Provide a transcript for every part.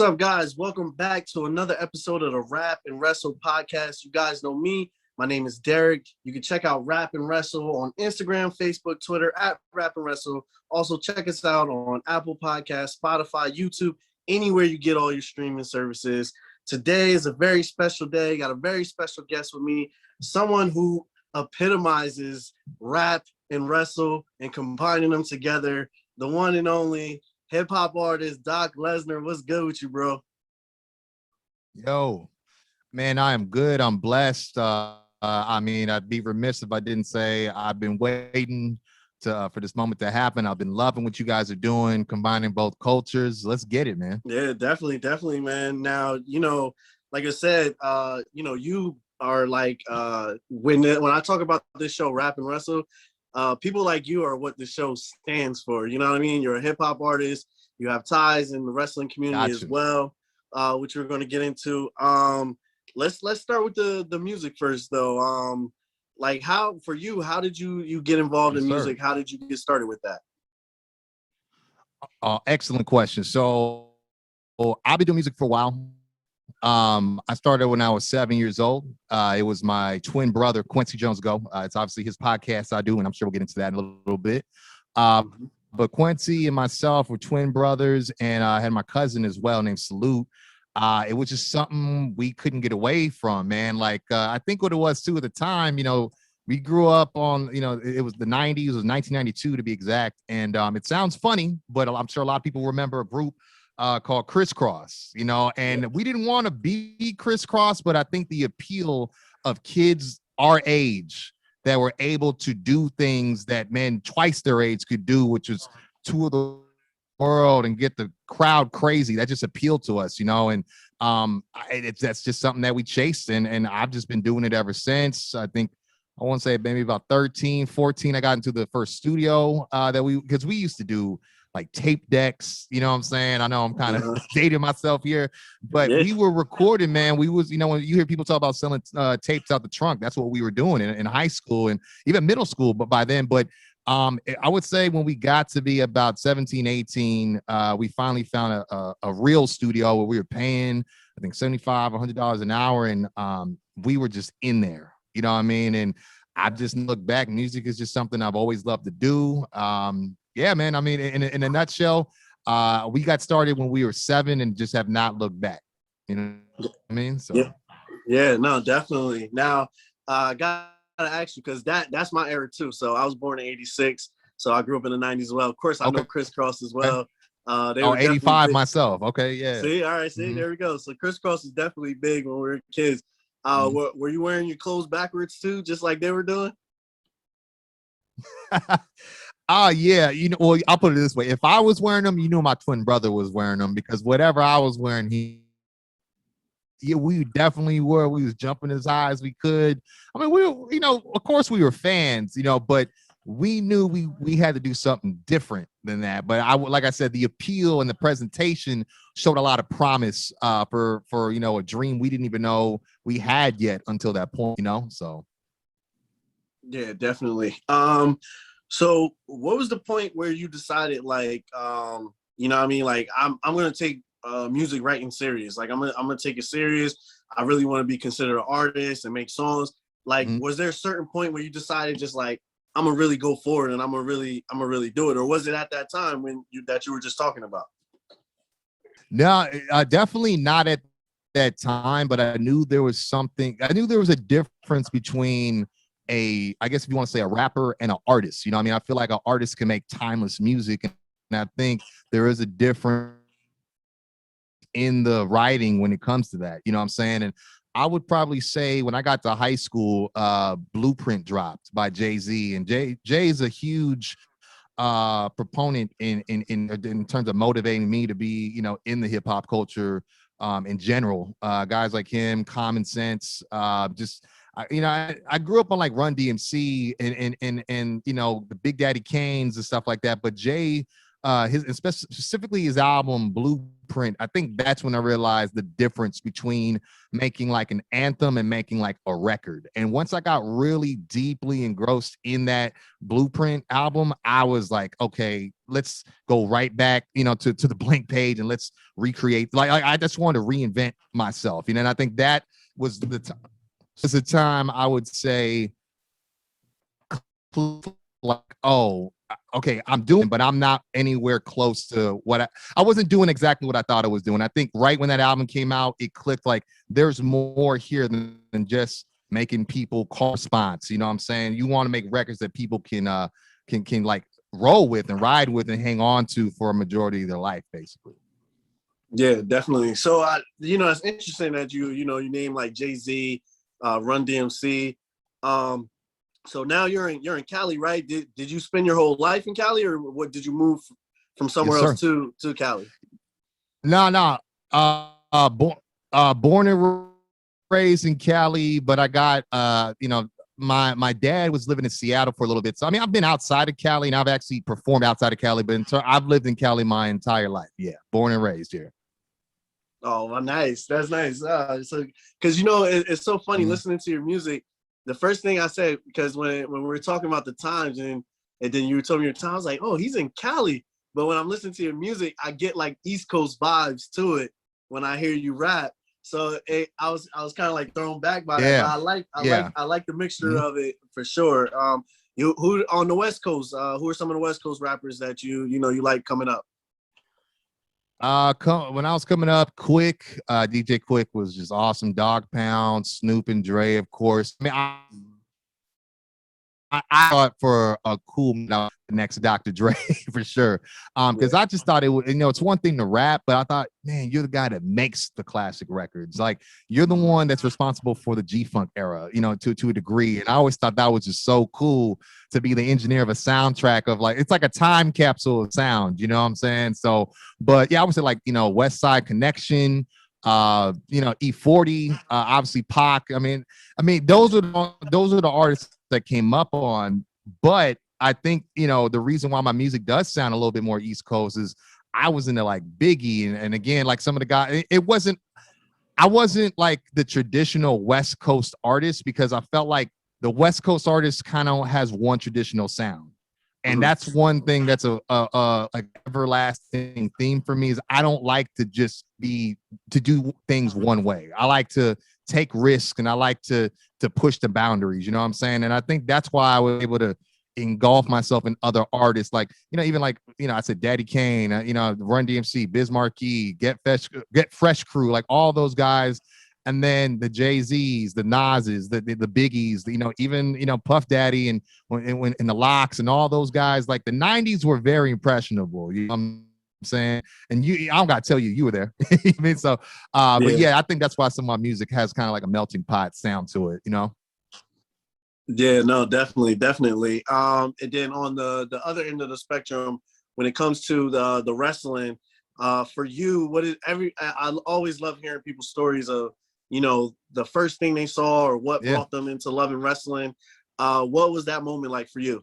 up, guys? Welcome back to another episode of the Rap and Wrestle podcast. You guys know me. My name is Derek. You can check out Rap and Wrestle on Instagram, Facebook, Twitter at Rap and Wrestle. Also, check us out on Apple Podcasts, Spotify, YouTube, anywhere you get all your streaming services. Today is a very special day. Got a very special guest with me, someone who epitomizes rap and wrestle and combining them together. The one and only hip-hop artist, Doc Lesnar. What's good with you, bro? Yo, man, I am good. I'm blessed. I'd be remiss if I didn't say I've been waiting for this moment to happen. I've been loving what you guys are doing, combining both cultures. Let's get it, man. Yeah, definitely, man. Now, like I said, you are like, when I talk about this show, Rap and Wrestle, people like you are what the show stands for. You know what I mean? You're a hip hop artist. You have ties in the wrestling community as well, which we're going to get into. Let's start with the music first, though. Like, how did you get involved in music? How did you get started with that? Excellent question. So, I've been doing music for a while. I started when I was 7 years old. It was my twin brother, Kwency Jones Show. It's obviously his podcast I do, and I'm sure we'll get into that in a little bit. But Kwency and myself were twin brothers, and I had my cousin as well named Salute. It was just something we couldn't get away from, man. Like, I think what it was too at the time, we grew up on, it was the 90s, it was 1992 to be exact. And it sounds funny, but I'm sure a lot of people remember a group called Crisscross, and we didn't want to be Crisscross, but I think the appeal of kids our age that were able to do things that men twice their age could do, which was tour the world and get the crowd crazy, that just appealed to us, and that's just something that we chased, and I've just been doing it ever since. I think I want to say maybe about 13, 14, I got into the first studio because we used to do like tape decks, you know what I'm saying? I know I'm kind of dating myself here, but we were recording, man. We was, when you hear people talk about selling tapes out the trunk, that's what we were doing in high school and even middle school, but by then, I would say when we got to be about 17, 18, we finally found a real studio where we were paying, I think $75, $100 an hour. And we were just in there, you know what I mean? And I just look back, music is just something I've always loved to do. Yeah, man. I mean, in a nutshell, we got started when we were 7 and just have not looked back. You know what I mean? So yeah, no, definitely. Now, I gotta ask you, because that's my era too. So I was born in '86, so I grew up in the '90s as well. Of course, I know Crisscross as well. They were 85 myself. Okay, yeah. See, all right, there we go. So Crisscross is definitely big when we were kids. Were you wearing your clothes backwards too, just like they were doing? Yeah, well, I'll put it this way. If I was wearing them, my twin brother was wearing them, because whatever I was wearing, we definitely were. We was jumping as high as we could. I mean, we, of course we were fans, but we knew we had to do something different than that. But like I said, the appeal and the presentation showed a lot of promise for a dream we didn't even know we had yet until that point, so. Yeah, definitely. So what was the point where you decided, like, I'm going to take music writing serious. Like, I'm gonna take it serious. I really want to be considered an artist and make songs. Like, was there a certain point where you decided just like, I'm gonna really go forward and I'm gonna really do it? Or was it at that time when you were just talking about? No, definitely not at that time, but I knew there was something. I knew there was a difference between I guess if you want to say a rapper and an artist. I feel like an artist can make timeless music, and I think there is a difference in the writing when it comes to that. You know what I'm saying? And I would probably say when I got to high school, Blueprint dropped by Jay-Z, and Jay is a huge proponent in terms of motivating me to be, in the hip hop culture in general. Guys like him, Common Sense, I grew up on like Run DMC and the Big Daddy Kanes and stuff like that. But Jay specifically his album Blueprint, I think that's when I realized the difference between making like an anthem and making like a record. And once I got really deeply engrossed in that Blueprint album, I was like, okay, let's go right back, to the blank page and let's recreate. Like I just wanted to reinvent myself, and I think that was the time I would say, like, oh, okay, I'm doing, but I'm not anywhere close to what I wasn't doing exactly what I thought I was doing. I think right when that album came out, it clicked, like there's more here than just making people call response. You know what I'm saying? You want to make records that people can like roll with and ride with and hang on to for a majority of their life, basically. Yeah, definitely. So it's interesting that you name like Jay-Z, Run DMC. So now you're in Cali, right? Did you spend your whole life in Cali, or what? Did you move from somewhere else to Cali? No. Born and raised in Cali, but I got my dad was living in Seattle for a little bit. So I mean, I've been outside of Cali and I've actually performed outside of Cali, but I've lived in Cali my entire life. Yeah, born and raised here. Oh, well, nice. That's nice. So because it's so funny listening to your music. The first thing I said, because when we were talking about the times and then you told me your time, I was like, oh, he's in Cali. But when I'm listening to your music, I get like East Coast vibes to it when I hear you rap. So I was kind of like thrown back by that. But I like the mixture of it for sure. Who on the West Coast? Who are some of the West Coast rappers that you like coming up? When I was coming up, Quick, DJ Quick was just awesome. Dog Pound, Snoop and Dre, of course. I mean, I thought for a cool the next Dr. Dre for sure. Because I just thought it would, it's one thing to rap, but I thought, man, you're the guy that makes the classic records. Like you're the one that's responsible for the G-Funk era, to a degree. And I always thought that was just so cool to be the engineer of a soundtrack of like, it's like a time capsule of sound, you know what I'm saying? So, but yeah, I would say like, West Side Connection, E40, obviously Pac. I mean, those are the artists that came up on, but I think, the reason why my music does sound a little bit more East Coast is I was into like Biggie and again, like some of the guys, I wasn't like the traditional West Coast artist because I felt like the West Coast artist kind of has one traditional sound. And that's one thing that's a everlasting theme for me is I don't like to just to do things one way. I like to take risks and I like to push the boundaries, you know what I'm saying? And I think that's why I was able to engulf myself in other artists, like, even like, I said Daddy Kane, Run DMC, Biz Markie, Get Fresh Crew, like all those guys. And then the Jay-Z's, the Nas's, the Biggies, even Puff Daddy and the Locks and all those guys. Like the 90s were very impressionable. You know what I'm saying? And I don't gotta tell you, you were there. I mean, so but yeah, I think that's why some of my music has kind of like a melting pot sound to it, Yeah, no, definitely. And then on the other end of the spectrum, when it comes to the wrestling, for you, I always love hearing people's stories of the first thing they saw or what brought them into loving wrestling. What was that moment like for you?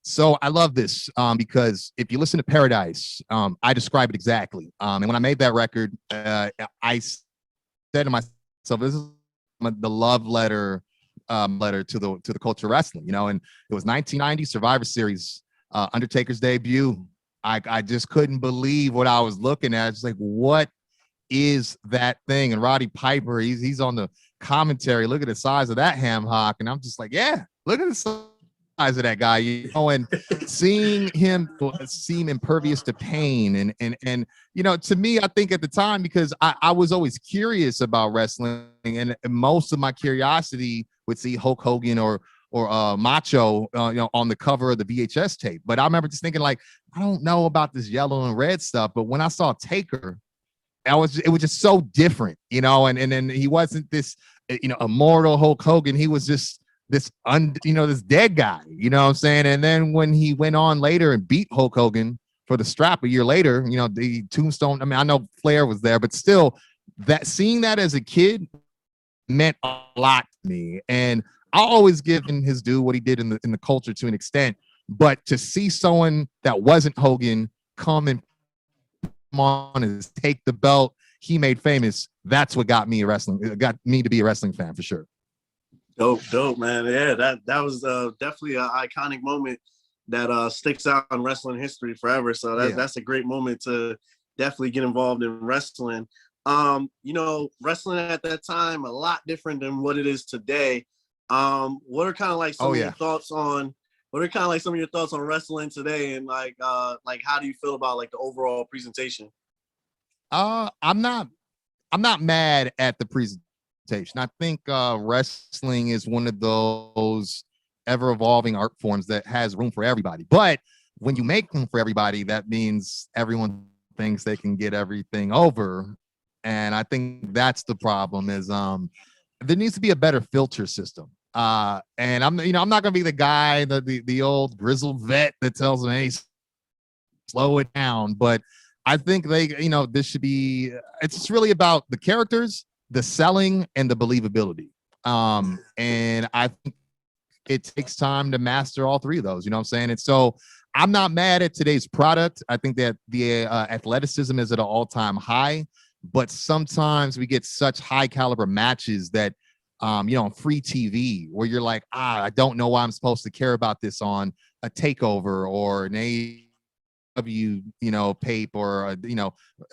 So I love this because if you listen to Paradise, I describe it exactly. And when I made that record, I said to myself, this is the love letter to the culture of wrestling, and it was 1990 Survivor Series, Undertaker's debut. I just couldn't believe what I was looking at. It's like, what is that thing? And Roddy Piper, he's on the commentary. Look at the size of that ham hock, and I'm just like, yeah, look at the size of that guy, and seeing him seem impervious to pain, and to me, I think at the time, because I was always curious about wrestling, and most of my curiosity would see Hulk Hogan or Macho, on the cover of the VHS tape. But I remember just thinking, like, I don't know about this yellow and red stuff, but when I saw Taker, it was just so different, and then he wasn't this, immortal Hulk Hogan. He was just this dead guy, you know what I'm saying? And then when he went on later and beat Hulk Hogan for the strap a year later, the tombstone, I mean, I know Flair was there, but still seeing that as a kid meant a lot to me. And I'll always give him his due, what he did in the culture to an extent. But to see someone that wasn't Hogan come and come on and take the belt he made famous, that's what got me a wrestling. It got me to be a wrestling fan for sure. Dope, man. Yeah, that was definitely an iconic moment that sticks out in wrestling history forever. So that's a great moment to definitely get involved in wrestling. Wrestling at that time a lot different than what it is today. What are kind of like some of your thoughts on? What are kind of like some of your thoughts on wrestling today, and like how do you feel about like the overall presentation? I'm not mad at the presentation. I think wrestling is one of those ever evolving art forms that has room for everybody. But when you make room for everybody, that means everyone thinks they can get everything over. And I think that's the problem is there needs to be a better filter system. And I'm not gonna be the guy, the old grizzled vet that tells them, hey, slow it down. But I think this should be, it's just really about the characters, the selling, and the believability. And I think it takes time to master all three of those, you know what I'm saying? And so I'm not mad at today's product. I think that the athleticism is at an all-time high, but sometimes we get such high caliber matches that, on free TV where you're like, I don't know why I'm supposed to care about this on a takeover or an pape or I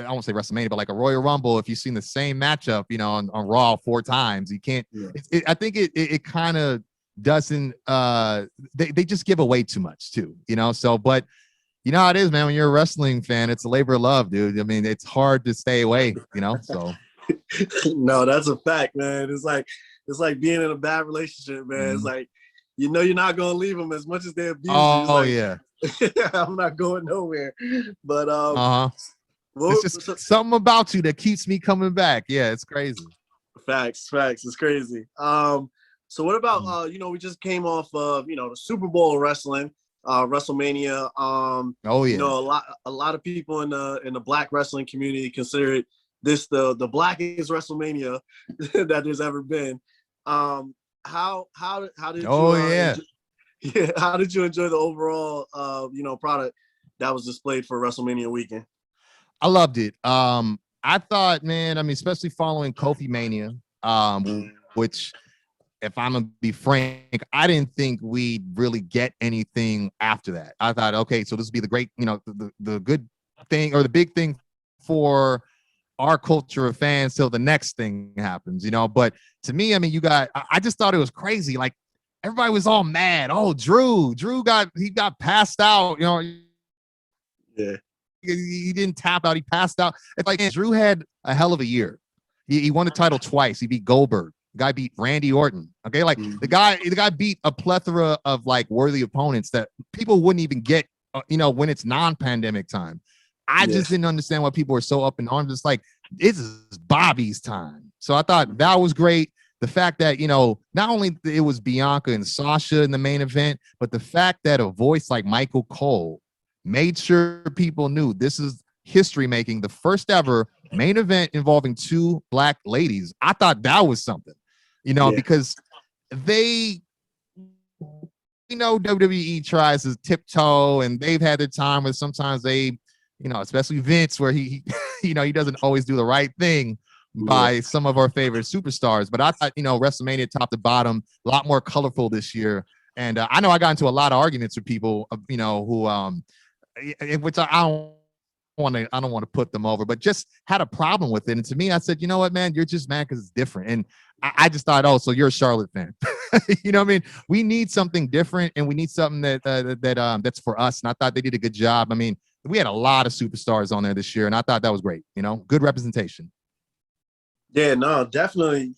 won't say WrestleMania, but like a Royal Rumble. If you've seen the same matchup, on Raw 4 times, you can't. Yeah. I think it kind of doesn't. They just give away too much too, So, but you know how it is, man. When you're a wrestling fan, it's a labor of love, dude. I mean, it's hard to stay away, So. No, that's a fact, man. It's like being in a bad relationship, man. Mm-hmm. It's like you're not gonna leave them as much as they abuse you. Oh yeah. I'm not going nowhere. But it's just something about you that keeps me coming back. Yeah, it's crazy. Facts. It's crazy. So what about we just came off of the Super Bowl wrestling, WrestleMania. A lot of people in the Black wrestling community consider it this the blackest WrestleMania that there's ever been. How did you how did you enjoy the overall product that was displayed for WrestleMania weekend? I loved it. I thought, man, especially following Kofi Mania, which, if I'm gonna be frank, I didn't think we'd really get anything after that. I thought, okay, so this would be the great, the good thing or the big thing for our culture of fans till the next thing happens, But to me, I just thought it was crazy. Like, everybody was all mad. Oh, Drew got passed out, Yeah. He didn't tap out, he passed out. It's like, man, Drew had a hell of a year. He won the title twice. He beat Goldberg. The guy beat Randy Orton. Okay, like the guy beat a plethora of like worthy opponents that people wouldn't even get, when it's non-pandemic time. I just didn't understand why people were so up in arms. It's like, this is Bobby's time. So I thought that was great. The fact that, not only it was Bianca and Sasha in the main event, but the fact that a voice like Michael Cole made sure people knew this is history making, the first ever main event involving 2 Black ladies. I thought that was something, because WWE tries to tiptoe and they've had their time where sometimes they, especially Vince, where he he doesn't always do the right thing by some of our favorite superstars. But I thought, WrestleMania top to bottom, a lot more colorful this year. And I know I got into a lot of arguments with people, who, which I don't want to put them over, but just had a problem with it. And to me, I said, you know what, man, you're just mad because it's different. And I just thought, oh, so you're a Charlotte fan. We need something different, and we need something that's for us. And I thought they did a good job. We had a lot of superstars on there this year, and I thought that was great. Good representation. Yeah, no, definitely.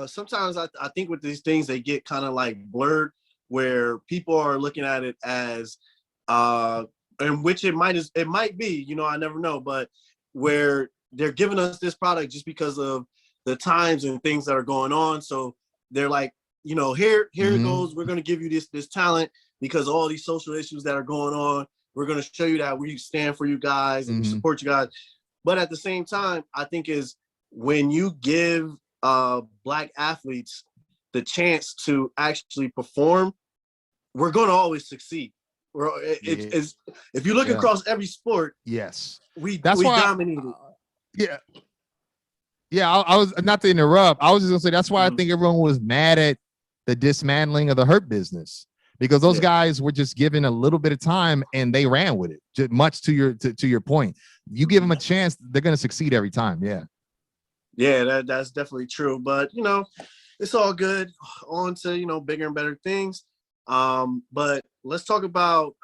Sometimes I think with these things, they get kind of like blurred, where people are looking at it as, and which it might be, I never know, but where they're giving us this product just because of the times and things that are going on. So they're like, here it goes. We're going to give you this talent because of all these social issues that are going on. We're going to show you that we stand for you guys and we support you guys. But at the same time, I think is when you give Black athletes the chance to actually perform, we're going to always succeed. It's if you look across every sport, yes, we that's why dominated. I was, not to interrupt, I was just gonna say that's why I think everyone was mad at the dismantling of the Hurt business, because those guys were just given a little bit of time and they ran with it. Just much to your point, you give them a chance, they're gonna succeed every time. That's definitely true. But it's all good. On to bigger and better things. But let's talk about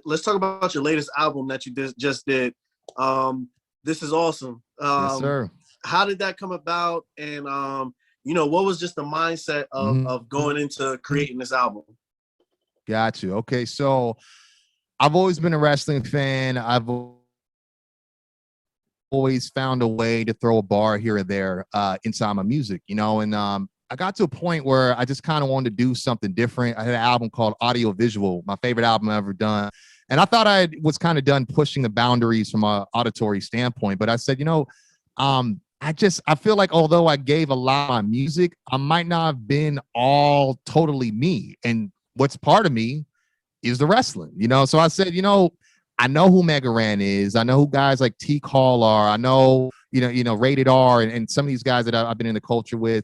let's talk about your latest album that you just did. This Is OSYM. Yes, sir. How did that come about? And what was just the mindset of going into creating this album? Got you. Okay, so I've always been a wrestling fan. I've always found a way to throw a bar here or there inside my music, and I got to a point where I just kind of wanted to do something different. I had an album called Audio Visual, my favorite album I've ever done. And I thought I was kind of done pushing the boundaries from an auditory standpoint. But I said, I feel like although I gave a lot of my music, I might not have been all totally me. And what's part of me is the wrestling, So I said, I know who Mega Ran is. I know who guys like T Call are. I know, Rated R and some of these guys that I've been in the culture with.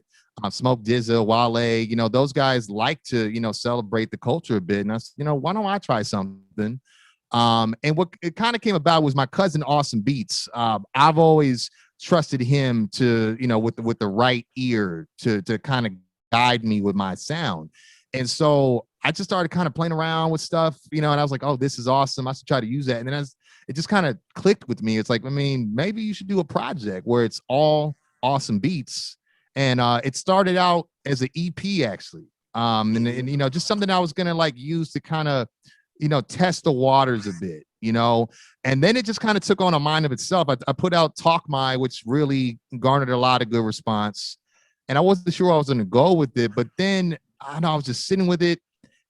Smoke Dizza, Wale, those guys like to, celebrate the culture a bit. And I said, why don't I try something? And what it kind of came about was my cousin, Awesome Beats. I've always trusted him to, with the right ear to kind of guide me with my sound. And so I just started kind of playing around with stuff, and I was like, oh, this is awesome. I should try to use that. And then it just kind of clicked with me. It's like, maybe you should do a project where it's all Awesome Beats. And it started out as an EP actually. And just something I was going to use to kind of, test the waters a bit, and then it just kind of took on a mind of itself. I put out Talk My, which really garnered a lot of good response. And I wasn't sure I was going to go with it, but then I was just sitting with it.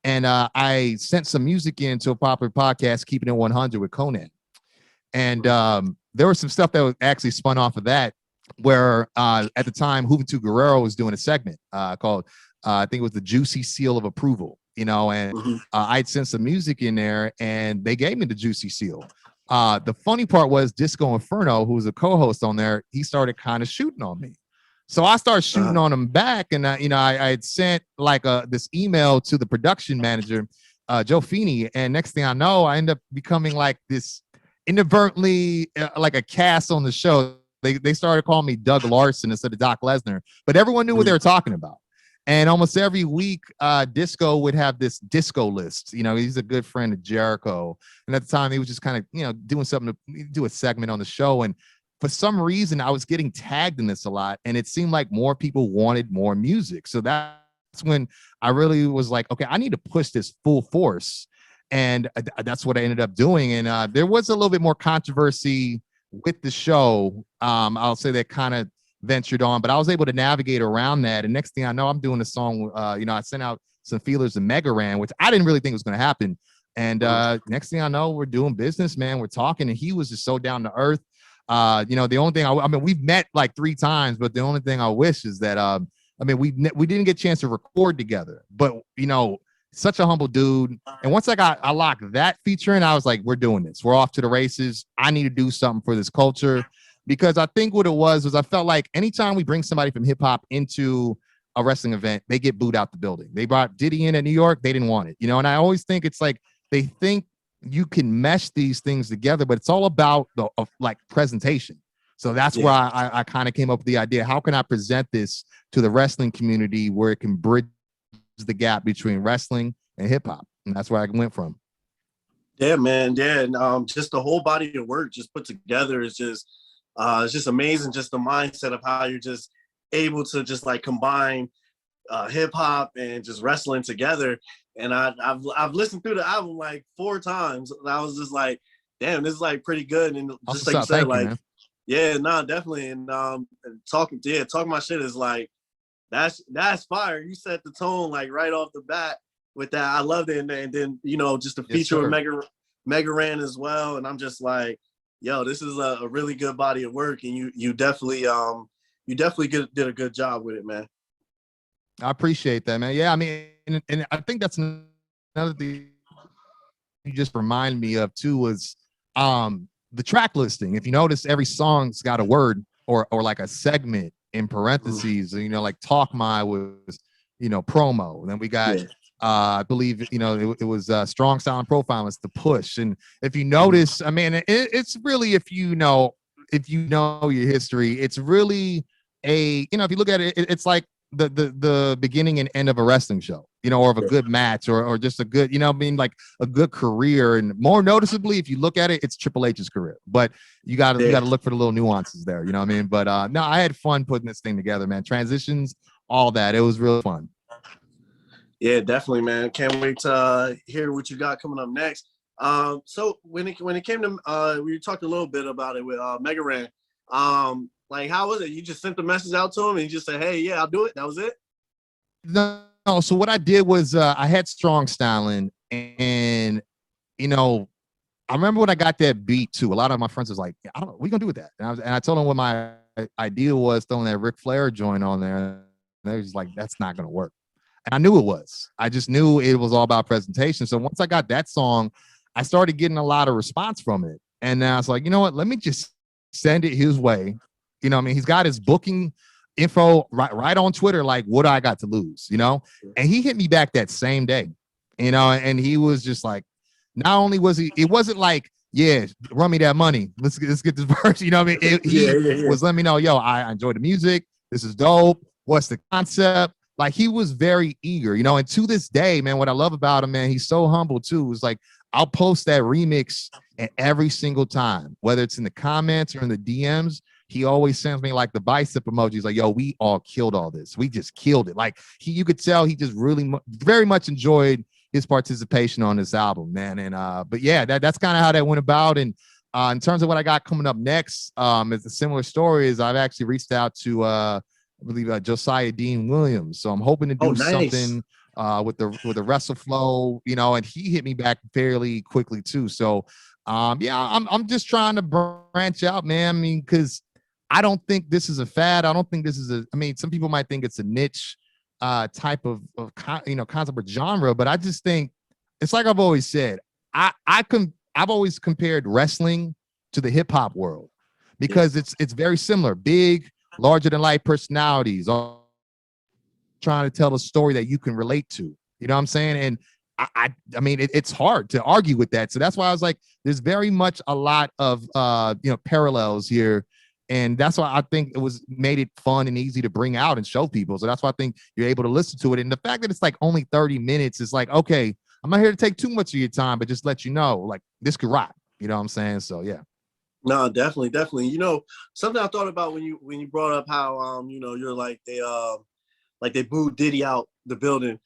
And I sent some music into a popular podcast, Keeping It 100 with Conan. And there was some stuff that was actually spun off of that, where at the time Juventud Guerrero was doing a segment called I think it was the Juicy Seal of Approval, and I'd sent some music in there and they gave me the Juicy Seal. The funny part was Disco Inferno, who was a co-host on there, he started kind of shooting on me. So I started shooting on him back, and I had sent this email to the production manager, Joe Feeney, and next thing I know, I end up becoming this inadvertently like a cast on the show. They started calling me Doug Larson instead of Doc Lesnar, but everyone knew what they were talking about. And almost every week, Disco would have this disco list. He's a good friend of Jericho, and at the time he was just kind of doing something to do a segment on the show. And for some reason, I was getting tagged in this a lot, and it seemed like more people wanted more music. So that's when I really was like, okay, I need to push this full force, and that's what I ended up doing. And there was a little bit more controversy with the show. I'll say that kind of ventured on, but I was able to navigate around that. And next thing I know, I'm doing a song. I sent out some feelers to Mega Ran, which I didn't really think was going to happen. And next thing I know, we're doing business, man. We're talking, and he was just so down to earth. The only thing we've met 3 times, but the only thing I wish is that we didn't get a chance to record together, but such a humble dude. And once I locked that feature in, I was like, we're doing this. We're off to the races. I need to do something for this culture, because I think what it was I felt like anytime we bring somebody from hip hop into a wrestling event, they get booed out the building. They brought Diddy in at New York. They didn't want it, and I always think it's like, they think you can mesh these things together, but it's all about the presentation. So that's where I kind of came up with the idea. How can I present this to the wrestling community where it can bridge the gap between wrestling and hip hop? And that's where I went from. Yeah, man. Yeah. And just the whole body of work just put together is just, it's just amazing. Just the mindset of how you're just able to just combine hip hop and just wrestling together. And I've listened through the album 4 times, and I was just like, damn, this is pretty good. And just like you said, yeah, no, definitely. And talking my shit is that's fire. You set the tone right off the bat with that. I loved it. And then just the feature with Mega Ran as well. And I'm just like, yo, this is a really good body of work, and you definitely did a good job with it, man. I appreciate that, man. Yeah, and I think that's another thing you just remind me of too was the track listing. If you notice, every song's got a word or like a segment in parentheses. You know, like Talk My was, you know, promo. And then we got I believe, you know, it was Strong Style and Profile. It's the push. And if you notice, I mean, it's really, if you know your history, it's really a, you know, if you look at it, it's like the beginning and end of a wrestling show, you know, or of a good match, or just a good, you know, I mean, like a good career. And more noticeably, if you look at it, it's Triple H's career. But you got to look for the little nuances there, you know what I mean? But no, I had fun putting this thing together, man. Transitions, all that. It was real fun. Yeah, definitely, man. Can't wait to hear what you got coming up next. So when it came to we talked a little bit about it with Mega Ran. Like, how was it? You just sent the message out to him and you just said, "Hey, yeah, I'll do it." That was it? No. So what I did was I had Strong Styling, and you know, I remember when I got that beat too. A lot of my friends was like, "I don't know, what are you gonna do with that?" And I told them what my idea was, throwing that Ric Flair joint on there. And they was like, "That's not gonna work." And I knew it was. I just knew it was all about presentation. So once I got that song, I started getting a lot of response from it. And then I was like, you know what? Let me just send it his way. You know what I mean? He's got his booking info right on Twitter, like, what do I got to lose, you know? And he hit me back that same day, you know, and he was just like, not only was he, it wasn't like, yeah, run me that money. Let's get this verse, you know what I mean? He was letting me know, yo, I enjoy the music. This is dope. What's the concept? Like, he was very eager, you know, and to this day, man, what I love about him, man, he's so humble too. It's like, I'll post that remix and every single time, whether it's in the comments or in the DMs, he always sends me like the bicep emojis, like, yo, we all killed all this. We just killed it. Like, you could tell he just really very much enjoyed his participation on this album, man. And but yeah, that's kind of how that went about. And in terms of what I got coming up next, it's a similar story. Is I've actually reached out to I believe Josiah Dean Williams. So I'm hoping to do something with the Wrestle Flow, you know, and he hit me back fairly quickly too. So yeah, I'm just trying to branch out, man. I mean, because I don't think this is a fad. I don't think this is I mean, some people might think it's a niche type of concept or genre, but I just think it's like I've always said, I've always compared wrestling to the hip hop world because it's very similar. Big, larger than life personalities all trying to tell a story that you can relate to. You know what I'm saying? And I mean, it's hard to argue with that. So that's why I was like, there's very much a lot of parallels here. And that's why I think it was made it fun and easy to bring out and show people. So that's why I think you're able to listen to it. And the fact that it's like only 30 minutes is like, okay, I'm not here to take too much of your time, but just let you know, like, this could rock. You know what I'm saying? So yeah. No, definitely. You know, something I thought about when you brought up how you're like they booed Diddy out the building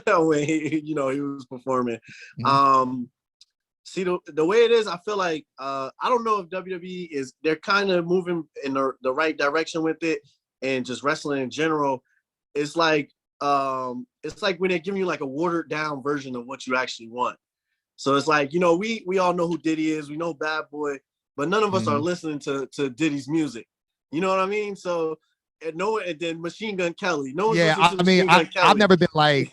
when he was performing. Mm-hmm. See, the way it is, I feel like I don't know if WWE they're kind of moving in the right direction with it, and just wrestling in general. It's like when they're giving you like a watered down version of what you actually want. So it's like, we all know who Diddy is, we know Bad Boy, but none of us are listening to Diddy's music. You know what I mean? So and then Machine Gun Kelly. No one's listening to Machine Gun Kelly. I've never been like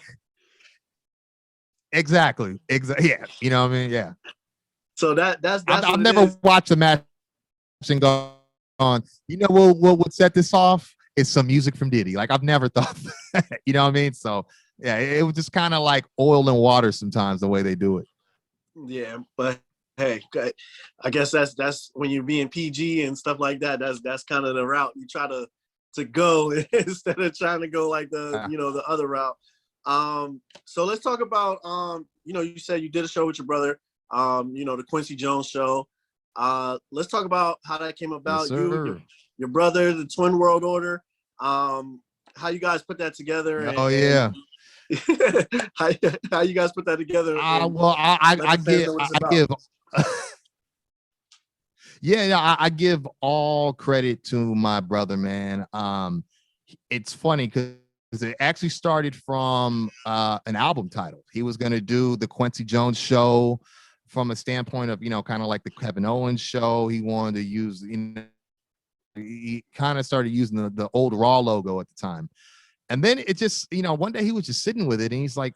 exactly. Yeah, you know what I mean? Yeah. So that's I've never watched a match and gone on. You know what would set this off? Is some music from Diddy. Like, I've never thought that, you know what I mean? So yeah, it was just kind of like oil and water sometimes the way they do it. Yeah, but hey, I guess that's when you're being PG and stuff like that. That's kind of the route you try to go instead of trying to go like the other route. So let's talk about you said you did a show with your brother, the Kwency Jones Show. Let's talk about how that came about. Yes, your brother, the Twin World Order. How you guys put that together? Yeah. How you guys put that together? Well, I give I give all credit to my brother, man. It's funny because it actually started from an album title. He was going to do the Kwency Jones Show from a standpoint of, kind of like the Kevin Owens show. He wanted to use, he kind of started using the old Raw logo at the time. And then it just, one day he was just sitting with it and he's like,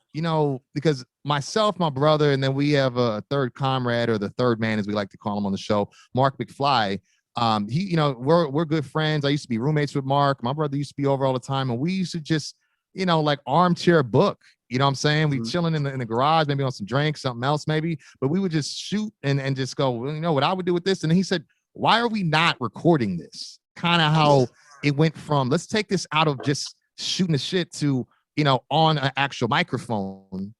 because myself, my brother, and then we have a third comrade, or the third man, as we like to call him on the show, Mark McFly. We're good friends. I used to be roommates with Mark. My brother used to be over all the time. And we used to just, like armchair book, you know what I'm saying? We chilling in the garage, maybe on some drinks, something else maybe, but we would just shoot and just go, well, what I would do with this. And he said, why are we not recording this? Kind of how it went from, let's take this out of just shooting the shit to, on an actual microphone.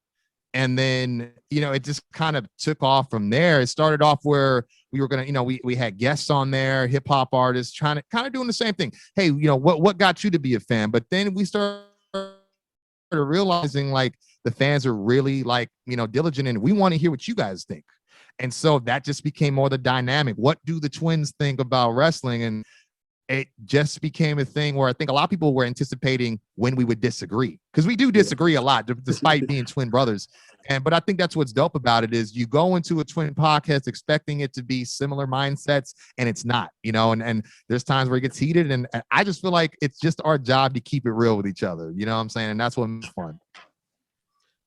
And then, it just kind of took off from there. It started off where we were going to, we had guests on there, hip hop artists trying to kind of doing the same thing. Hey, what got you to be a fan? But then we started realizing like the fans are really like, diligent, and we want to hear what you guys think. And so that just became more the dynamic. What do the twins think about wrestling? And it just became a thing where I think a lot of people were anticipating when we would disagree, because we do disagree a lot despite being twin brothers. But I think that's what's dope about it is you go into a twin podcast expecting it to be similar mindsets, and it's not, and there's times where it gets heated. And I just feel like it's just our job to keep it real with each other. You know what I'm saying? And that's what makes fun.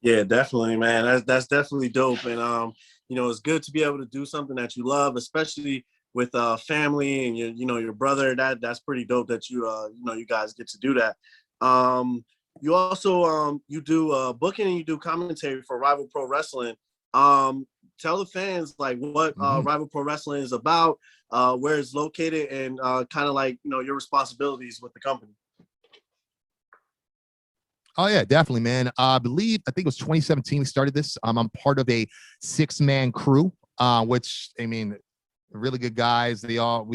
Yeah, definitely, man. That's definitely dope. And, it's good to be able to do something that you love, especially with family and your brother. That's pretty dope that you guys get to do that. You also you do booking and you do commentary for Rival Pro Wrestling. Tell the fans like what Rival Pro Wrestling is about, where it's located, and kind of like your responsibilities with the company. Oh yeah, definitely, man. I think it was 2017 we started this. I'm part of a 6-man crew, which I mean, really good guys. We all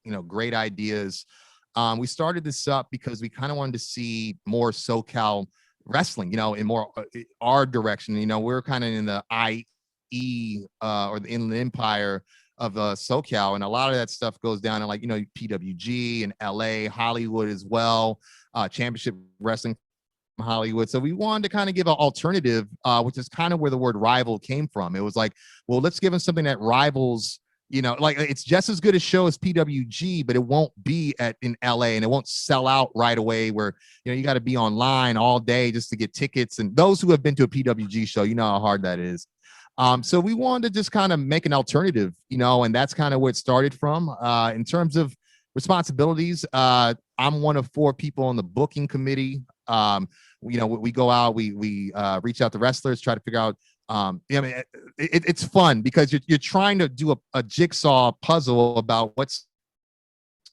have, great ideas. We started this up because we kind of wanted to see more SoCal wrestling, in more our direction. We're kind of in the IE or the Inland Empire of SoCal, and a lot of that stuff goes down in like PWG and LA, Hollywood as well, championship wrestling from Hollywood. So we wanted to kind of give an alternative, which is kind of where the word rival came from. It was like, well, let's give them something that rivals, like it's just as good a show as PWG, but it won't be in LA, and it won't sell out right away where, you got to be online all day just to get tickets. And those who have been to a PWG show, you know how hard that is. So we wanted to just kind of make an alternative, and that's kind of where it started from. In terms of responsibilities, I'm one of 4 people on the booking committee. We go out, we reach out to wrestlers, try to figure out, it's fun because you're trying to do a jigsaw puzzle about what's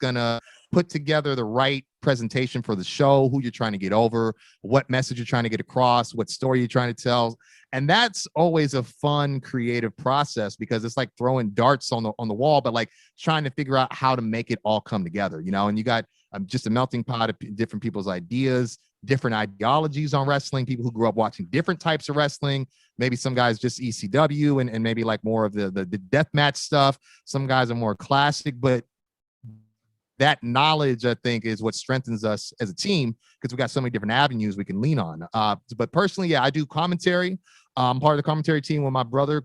gonna put together the right presentation for the show, who you're trying to get over, what message you're trying to get across, what story you're trying to tell. And that's always a fun, creative process because it's like throwing darts on the wall, but like trying to figure out how to make it all come together, and you got just a melting pot of different people's ideas, different ideologies on wrestling, people who grew up watching different types of wrestling. Maybe some guys just ECW and maybe like more of the death match stuff. Some guys are more classic, but that knowledge, I think, is what strengthens us as a team because we got so many different avenues we can lean on. But personally, yeah, I do commentary. I'm part of the commentary team with my brother,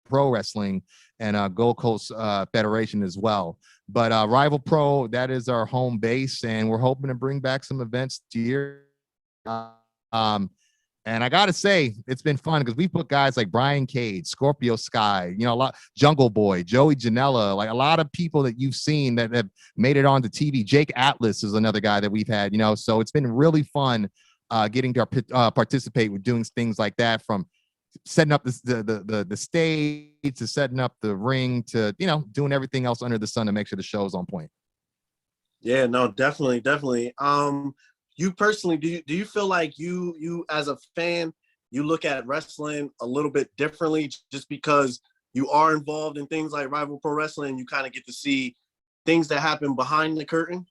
Pro Wrestling, and Gold Coast Federation as well. But Rival Pro, that is our home base, and we're hoping to bring back some events this year. And I gotta say, it's been fun because we put guys like Brian Cage, Scorpio Sky, a lot, Jungle Boy, Joey Janela, like a lot of people that you've seen that have made it onto TV. Jake Atlas is another guy that we've had, so it's been really fun getting to participate with doing things like that, from setting up the stage to setting up the ring to doing everything else under the sun to make sure the show is on point. Yeah, no, definitely. You personally, do you feel like you as a fan, you look at wrestling a little bit differently just because you are involved in things like Rival Pro Wrestling and you kind of get to see things that happen behind the curtain?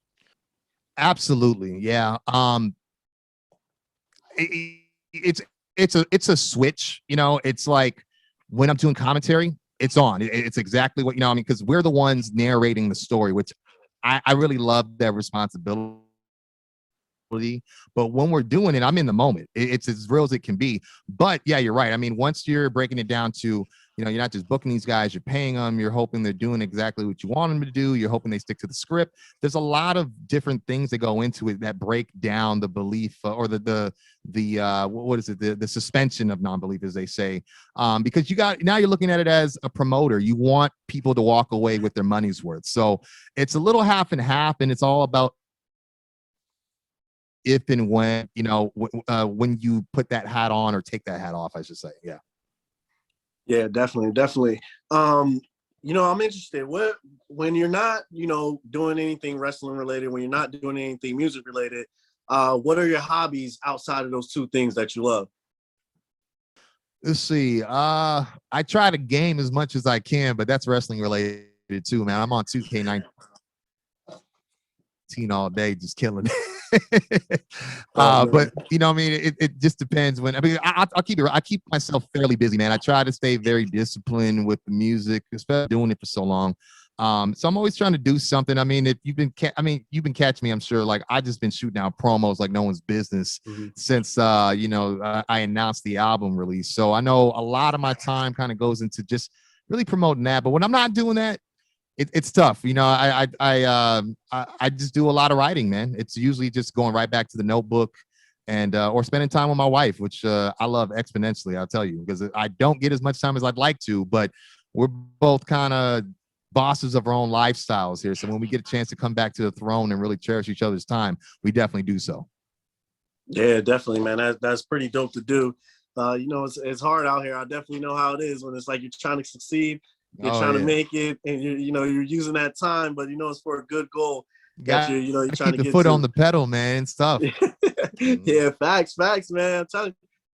Absolutely. Yeah. It's a switch, it's like when I'm doing commentary, it's on. It's exactly what, because we're the ones narrating the story, which I really love that responsibility. But when we're doing it, I'm in the moment. It's as real as it can be. But yeah, you're right. I mean, once you're breaking it down to You know, you're not just booking these guys, you're paying them, you're hoping they're doing exactly what you want them to do, you're hoping they stick to the script. There's a lot of different things that go into it that break down the belief or the what is it, the suspension of non-belief, as they say, because now you're looking at it as a promoter. You want people to walk away with their money's worth. So it's a little half and half, and it's all about if and when, you know, when you put that hat on or take that hat off, I should say. Yeah. Yeah, definitely. You know, I'm interested. When you're not, you know, doing anything wrestling related, when you're not doing anything music related, what are your hobbies outside of those two things that you love? Let's see. I try to game as much as I can, but that's wrestling related too, man. I'm on 2K19 all day, just killing it. But you know, I mean, it just depends. When I mean, I'll keep it. I keep myself fairly busy, man. I try to stay very disciplined with the music, especially doing it for so long. So I'm always trying to do something. I mean, if you've been, you've been catching me. I'm sure. Like I just been shooting out promos like no one's business since you know, I announced the album release. So I know a lot of my time kind of goes into just really promoting that. But when I'm not doing that, it's tough. You know, I just do a lot of writing, man. It's usually just going right back to the notebook and or spending time with my wife, which I love exponentially, I'll tell you, because I don't get as much time as I'd like to, but we're both kind of bosses of our own lifestyles here. So when we get a chance to come back to the throne and really cherish each other's time, we definitely do so. Yeah, definitely, man. That's pretty dope to do. You know, it's hard out here. I definitely know how it is when it's like you're trying to succeed, you're trying to make it, and you're using that time, but you know it's for a good goal that you're trying to to keep the get foot to. on the pedal, man, and stuff. Yeah, facts, man. I'm telling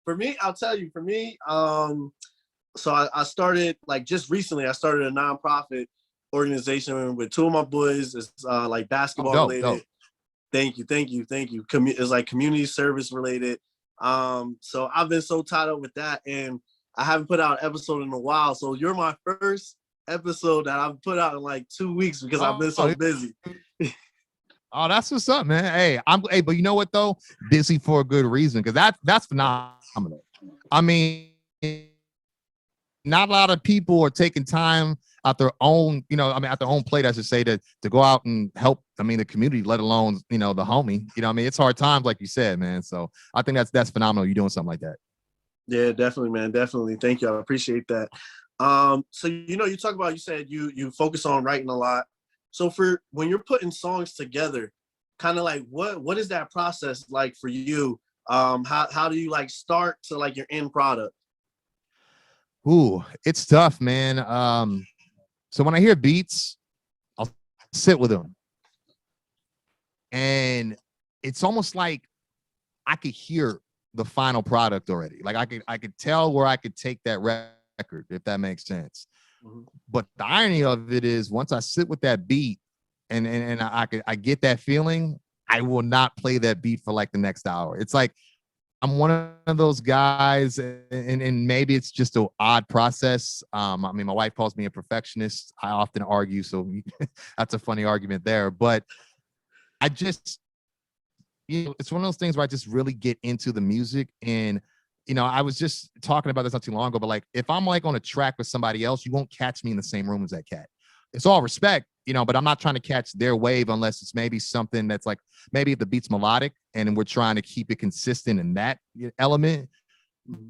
you. I'll tell you, for me, so I started like just recently. I started a nonprofit organization with two of my boys. It's like basketball related. Dope. Thank you. It's like community service related. So I've been so tied up with that, and I haven't put out an episode in a while. So you're my first episode that I've put out in like 2 weeks because I've been so busy. Oh, that's what's up, man. Hey, but you know what though? Busy for a good reason, because that's phenomenal. I mean, not a lot of people are taking time at their own, at their own plate, I should say, to go out and help. I mean, the community, let alone, the homie. I mean, it's hard times, like you said, man. So I think that's phenomenal. You're doing something like that. Yeah, definitely, man. Definitely. Thank you. I appreciate that. So you talk about, you said you focus on writing a lot. So for when you're putting songs together, kind of like what is that process like for you? How do you like start to like your end product? Ooh, it's tough, man. So when I hear beats, I'll sit with them. And it's almost like I could hear the final product already. Like I could tell where I could take that record, if that makes sense. Mm-hmm. But the irony of it is, once I sit with that beat and I get that feeling, I will not play that beat for like the next hour. It's like I'm one of those guys, and maybe it's just an odd process. I mean, my wife calls me a perfectionist. I often argue, so that's a funny argument there. But I just, it's one of those things where I just really get into the music. And, I was just talking about this not too long ago, but like, if I'm like on a track with somebody else, you won't catch me in the same room as that cat. It's all respect, but I'm not trying to catch their wave unless it's maybe something that's like, maybe if the beat's melodic and we're trying to keep it consistent in that element. Mm-hmm.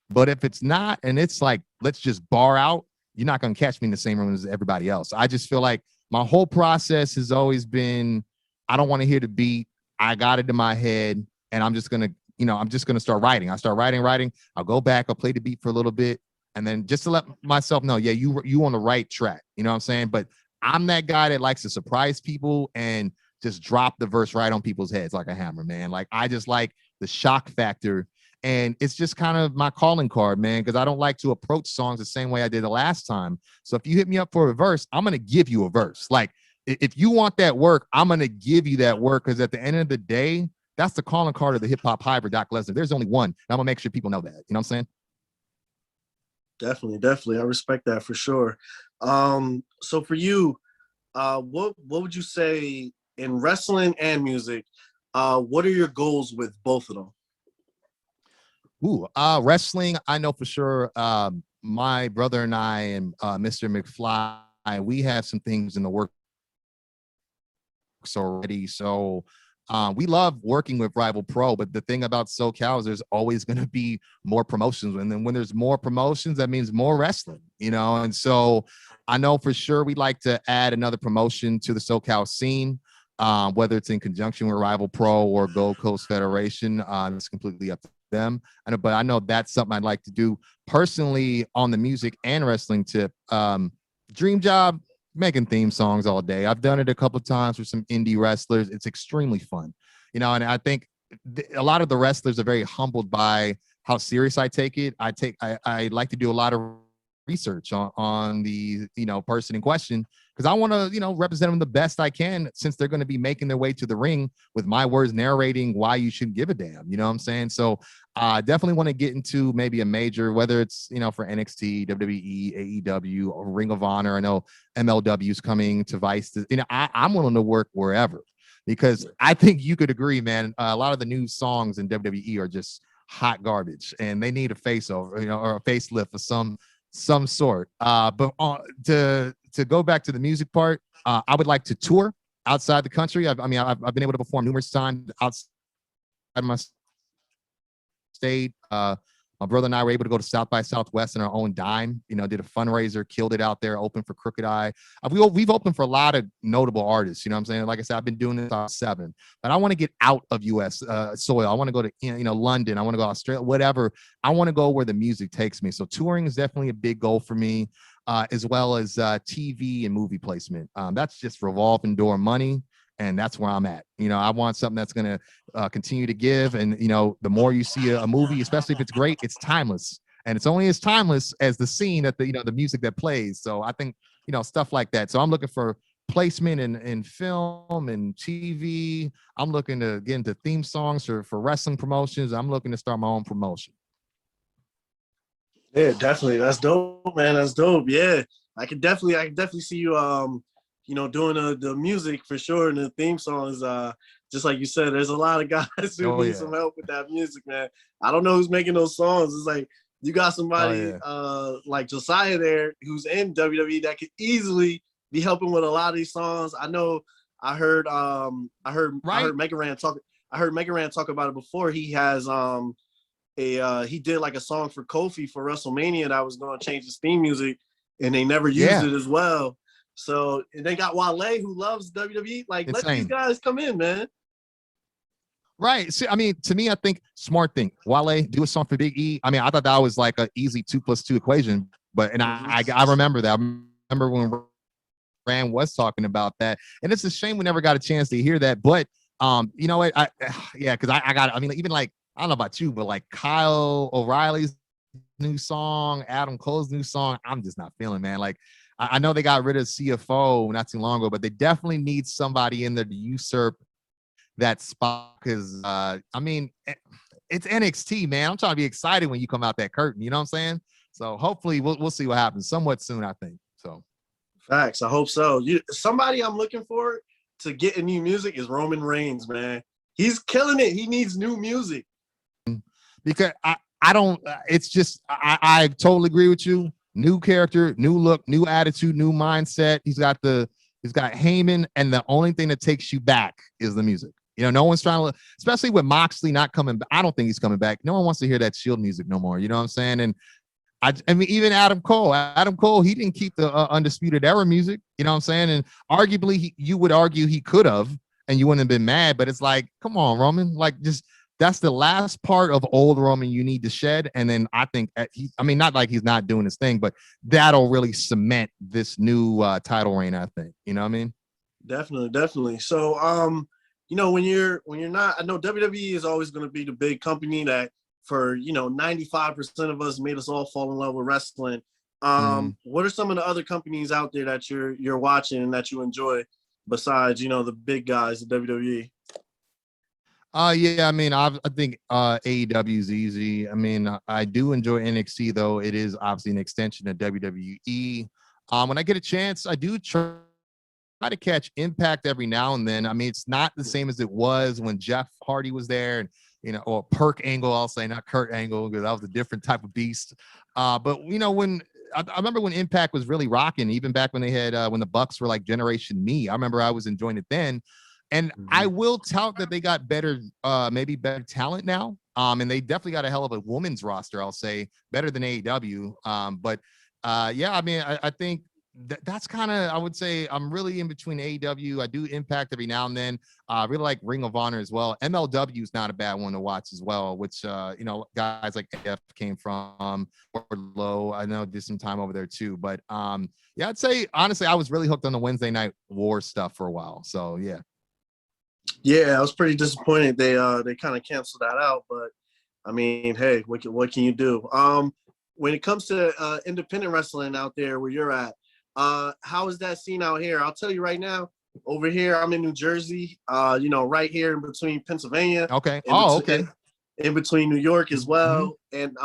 But if it's not, and it's like, let's just bar out, you're not going to catch me in the same room as everybody else. I just feel like my whole process has always been, I don't want to hear the beat. I got it in my head, and I'm just going to, start writing. I start writing. I'll go back. I'll play the beat for a little bit. And then just to let myself know, yeah, you on the right track. You know what I'm saying? But I'm that guy that likes to surprise people and just drop the verse right on people's heads like a hammer, man. Like, I just like the shock factor. And it's just kind of my calling card, man, because I don't like to approach songs the same way I did the last time. So if you hit me up for a verse, I'm going to give you a verse. Like, if you want that work, I'm going to give you that work, because at the end of the day, that's the calling card of the hip-hop hybrid, Doc Lesnar. There's only one. And I'm going to make sure people know that. You know what I'm saying? Definitely. I respect that for sure. So for you, what would you say in wrestling and music? What are your goals with both of them? Wrestling, I know for sure. my brother and I and Mr. McFly, we have some things in the works already. So we love working with Rival Pro, but the thing about SoCal is there's always going to be more promotions. And then when there's more promotions, that means more wrestling, you know? And so I know for sure we'd like to add another promotion to the SoCal scene, whether it's in conjunction with Rival Pro or Gold Coast Federation. It's completely up to them. But I know that's something I'd like to do personally on the music and wrestling tip. Dream job, making theme songs all day. I've done it a couple of times for some indie wrestlers. It's extremely fun, you know, and I think a lot of the wrestlers are very humbled by how serious I take it. I like to do a lot of research on the, you know, person in question, because I want to, you know, represent them the best I can, since they're going to be making their way to the ring with my words narrating why you should give a damn, you know what I'm saying? So I definitely want to get into maybe a major, whether it's, you know, for NXT, WWE, AEW, or Ring of Honor. I know MLW is coming to Vice. You know, I'm willing to work wherever, because I think you could agree, man. A lot of the new songs in WWE are just hot garbage, and they need a face over, you know, or a facelift of some sort. But to go back to the music part, I would like to tour outside the country. I've been able to perform numerous times outside my state. My brother and I were able to go to South by Southwest in our own dime. You know, did a fundraiser, killed it out there, opened for Crooked Eye. We've opened for a lot of notable artists. You know what I'm saying? Like I said, I've been doing this since 7, but I want to get out of U.S. Soil. I want to go to, you know, London. I want to go to Australia, whatever. I want to go where the music takes me. So touring is definitely a big goal for me, as well as TV and movie placement. That's just revolving door money. And that's where I'm at. You know, I want something that's going to continue to give. And, you know, the more you see a movie, especially if it's great, it's timeless. And it's only as timeless as the scene that you know, the music that plays. So I think, you know, stuff like that. So I'm looking for placement in film and TV. I'm looking to get into theme songs for wrestling promotions. I'm looking to start my own promotion. Yeah, definitely. That's dope, man. That's dope. Yeah. I can definitely see you you know, doing the music for sure, and the theme songs. Just like you said, there's a lot of guys who need some help with that music, man. I don't know who's making those songs. It's like you got somebody like Josiah there who's in WWE that could easily be helping with a lot of these songs. I know I heard Mega Ran talk about it before. He has he did like a song for Kofi for WrestleMania that was going to change his theme music, and they never used it as well. So they got Wale, who loves WWE. Like, let these guys come in, man. Right. See, I mean, to me, I think smart thing. Wale, do a song for Big E. I mean, I thought that was like an easy 2+2 equation. But I remember that. I remember when Rand was talking about that, and it's a shame we never got a chance to hear that. But you know what? Because I got. I mean, even like, I don't know about you, but like Kyle O'Reilly's new song, Adam Cole's new song, I'm just not feeling, man. Like, I know they got rid of CFO not too long ago, but they definitely need somebody in there to usurp that spot. Because I mean, it's NXT, man. I'm trying to be excited when you come out that curtain. You know what I'm saying? So hopefully we'll see what happens somewhat soon, I think. So facts. I hope so. Somebody I'm looking for to get a new music is Roman Reigns, man. He's killing it. He needs new music. Because I don't. It's just I totally agree with you. New character, new look, new attitude, new mindset. He's got Heyman, and the only thing that takes you back is the music. You know, no one's trying to, especially with Moxley not coming back. I don't think he's coming back. No one wants to hear that Shield music no more. You know what I'm saying? And I mean, even Adam Cole, he didn't keep the Undisputed Era music. You know what I'm saying? And arguably, you would argue he could have, and you wouldn't have been mad. But it's like, come on, Roman, like just. That's the last part of old Roman you need to shed. And then I think not like he's not doing his thing, but that'll really cement this new title reign, I think. You know what I mean? Definitely. So, you know, when you're not, I know WWE is always going to be the big company that for, you know, 95% of us made us all fall in love with wrestling. What are some of the other companies out there that you're watching and that you enjoy besides, you know, the big guys, the WWE? Yeah, I mean, I think AEW is easy. I mean, I do enjoy NXT, though. It is obviously an extension of WWE. When I get a chance, I do try to catch Impact every now and then. I mean, it's not the same as it was when Jeff Hardy was there and or Perk Angle, I'll say, not Kurt Angle, because that was a different type of beast. But when I remember when Impact was really rocking, even back when they had when the Bucks were like Generation Me. I remember I was enjoying it then. And I will tout that they got better, maybe better talent now. And they definitely got a hell of a women's roster, I'll say, better than AEW. But yeah, I mean, I think that's kind of, I would say I'm really in between AEW. I do Impact every now and then. I really like Ring of Honor as well. MLW is not a bad one to watch as well, which, guys like AF came from, Wardlow, I know did some time over there too. But yeah, I'd say, honestly, I was really hooked on the Wednesday Night War stuff for a while. So yeah. Yeah, I was pretty disappointed they kind of canceled that out, but I mean, hey, what can you do? When it comes to independent wrestling out there where you're at, how is that scene out here? I'll tell you right now, over here, I'm in New Jersey, right here in between Pennsylvania. Okay. In between New York as well. And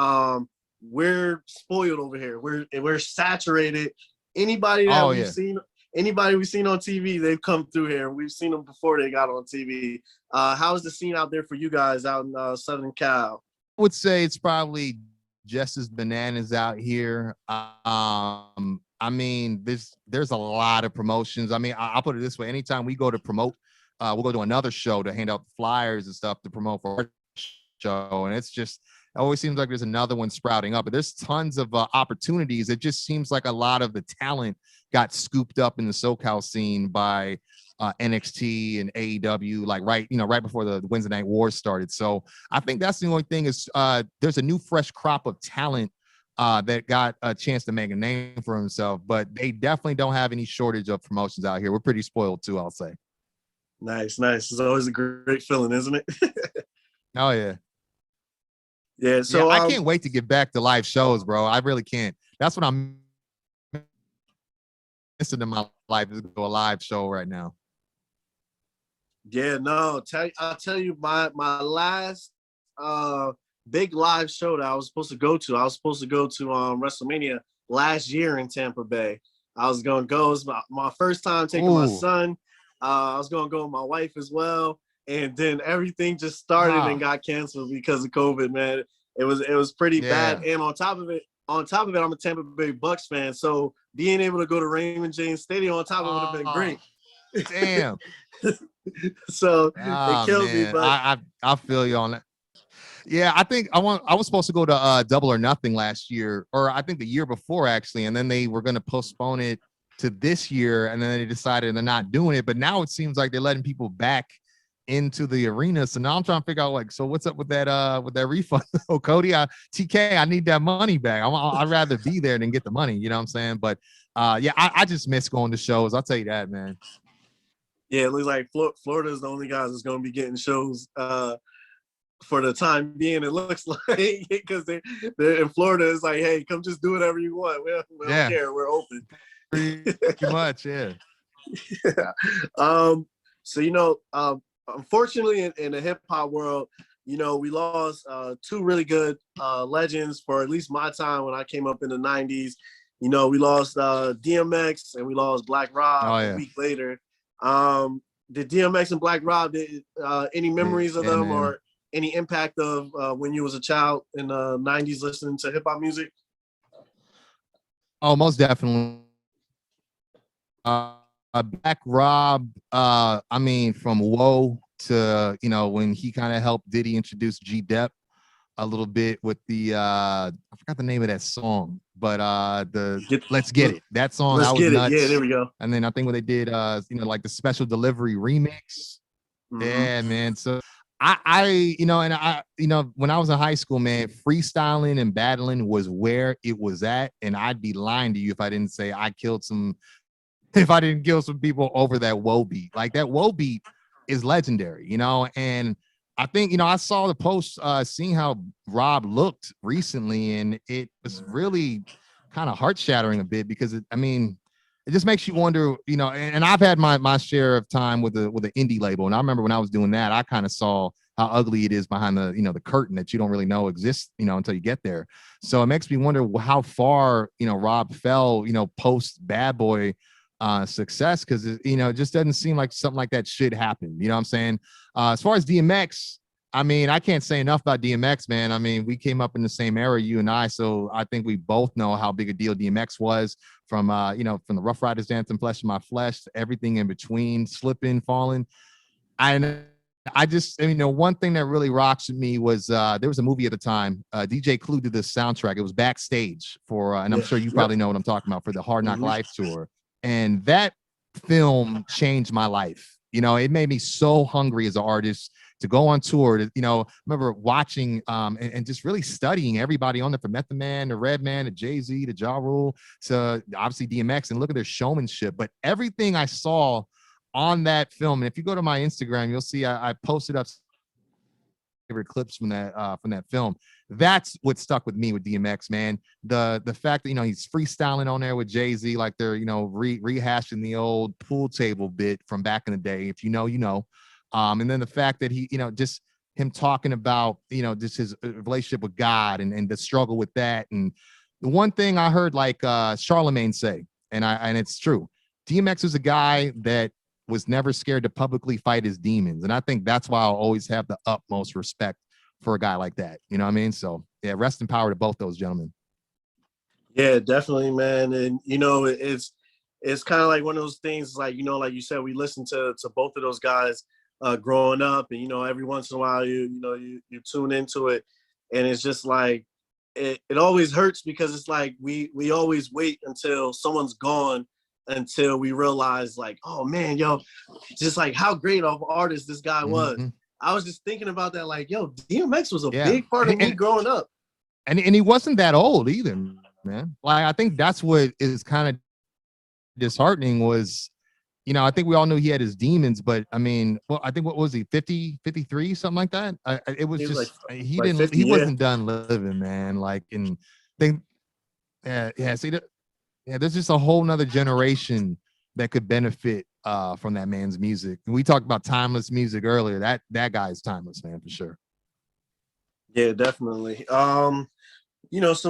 we're spoiled over here. We're saturated. Anybody that we've seen on TV, they've come through here. We've seen them before they got on TV. How's the scene out there for you guys out in Southern Cal? I would say it's probably just as bananas out here. I mean, there's a lot of promotions. I mean, I'll put it this way. Anytime we go to promote, we'll go to another show to hand out flyers and stuff to promote for our show. And it always seems like there's another one sprouting up. But there's tons of opportunities. It just seems like a lot of the talent got scooped up in the SoCal scene by NXT and AEW, like right before the Wednesday Night Wars started. So I think that's the only thing is there's a new fresh crop of talent that got a chance to make a name for himself, but they definitely don't have any shortage of promotions out here. We're pretty spoiled too, I'll say. Nice. It's always a great feeling, isn't it? Oh yeah. Yeah. So I can't wait to get back to live shows, bro. I really can't. That's what I'm missing in my life, is to go a live show right now. Yeah, no. I'll tell you my last big live show that I was supposed to go to. I was supposed to go to WrestleMania last year in Tampa Bay. I was gonna go. It was my first time taking my son. I was gonna go with my wife as well, and then everything just started and got canceled because of COVID. Man, it was pretty bad. And on top of it, I'm a Tampa Bay Bucks fan, so being able to go to Raymond James Stadium on top of it would have been great. Damn. So it killed me, but I feel you on that. Yeah, I think I was supposed to go to Double or Nothing last year, or I think the year before actually, and then they were going to postpone it to this year, and then they decided they're not doing it. But now it seems like they're letting people back into the arena. So now I'm trying to figure out, like, so what's up with that refund? Oh, Cody, TK, I need that money back. I'd rather be there than get the money. You know what I'm saying? But yeah, I just miss going to shows. I'll tell you that, man. Yeah, it looks like Florida is the only guys that's going to be getting shows for the time being. It looks like, because they're in Florida. It's like, hey, come just do whatever you want. We don't care. We're open. Pretty much, yeah. So unfortunately, in the hip hop world, we lost two really good legends for at least my time when I came up in the '90s. We lost DMX and we lost Black Rob a week later. Did DMX and Black Rob, any memories of them, or any impact of when you was a child in the '90s listening to hip hop music? Oh, most definitely. Black Rob, I mean, from Woe to, when he kind of helped Diddy introduce G-Dep a little bit with the, I forgot the name of that song, but Let's Get It. That song, that was nuts. Yeah, there we go. And then I think when they did, like the Special Delivery remix. Yeah, man. So I when I was in high school, man, freestyling and battling was where it was at. And I'd be lying to you if I didn't say I killed some people over that Woe beat. Like, that Woe beat is legendary, and I think, I saw the post, seeing how Rob looked recently, and it was really kind of heart shattering a bit, because it just makes you wonder, and I've had my share of time with the indie label. And I remember when I was doing that, I kind of saw how ugly it is behind the, the curtain that you don't really know exists, until you get there. So it makes me wonder how far, Rob fell, post Bad Boy success, because it just doesn't seem like something like that should happen. You know what I'm saying? As far as DMX, I mean, I can't say enough about DMX, man. I mean, we came up in the same era, you and I, so I think we both know how big a deal DMX was from, from the Rough Riders Anthem, Flesh of My Flesh, everything in between, slipping, falling. One thing that really rocks with me was there was a movie at the time. DJ Clue did this soundtrack. It was backstage for, and I'm sure you probably know what I'm talking about, for the Hard Knock Life tour. And that film changed my life. It made me so hungry as an artist to go on tour. I remember watching and just really studying everybody on there, from Method Man to Redman to Jay-Z to Ja Rule to obviously DMX, and look at their showmanship. But everything I saw on that film, and if you go to my Instagram, you'll see I posted up favorite clips from that film. That's what stuck with me with DMX, man. The fact that he's freestyling on there with Jay-Z, like they're rehashing the old pool table bit from back in the day. If you know, you know. And then the fact that he, just him talking about just his relationship with God and the struggle with that. And the one thing I heard Charlemagne say, and it's true, DMX is a guy that was never scared to publicly fight his demons. And I think that's why I'll always have the utmost respect for a guy like that. You know what I mean? So yeah, rest in power to both those gentlemen. Yeah, definitely, man. And it's kind of like one of those things, like you said, we listened to both of those guys growing up, and every once in a while you tune into it, and it's just like it always hurts, because it's like we always wait until someone's gone until we realize, like, oh man, just like how great of an artist this guy was. Mm-hmm. I was just thinking about that, like, DMX was a big part of me growing up. And he wasn't that old either, man. Like, I think that's what is kind of disheartening was, I think we all knew he had his demons, but I mean, I think, what was he, 50, 53, something like that? It was just, he didn't, 50, he wasn't done living, man. Like, and think, there's just a whole nother generation that could benefit from that man's music. And we talked about timeless music earlier. That guy is timeless, man, for sure. Yeah, definitely. So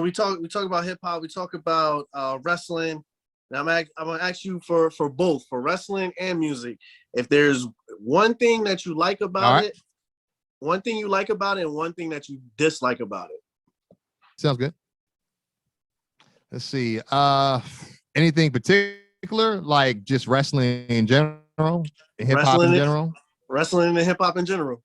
we talk about hip hop, we talk about wrestling. Now I'm gonna ask you for both, for wrestling and music, if there's one thing that you like about it, one thing you like about it, and one thing that you dislike about it. Sounds good. Let's see. Anything particular, like just wrestling in general, hip hop in general? Wrestling and hip hop in general.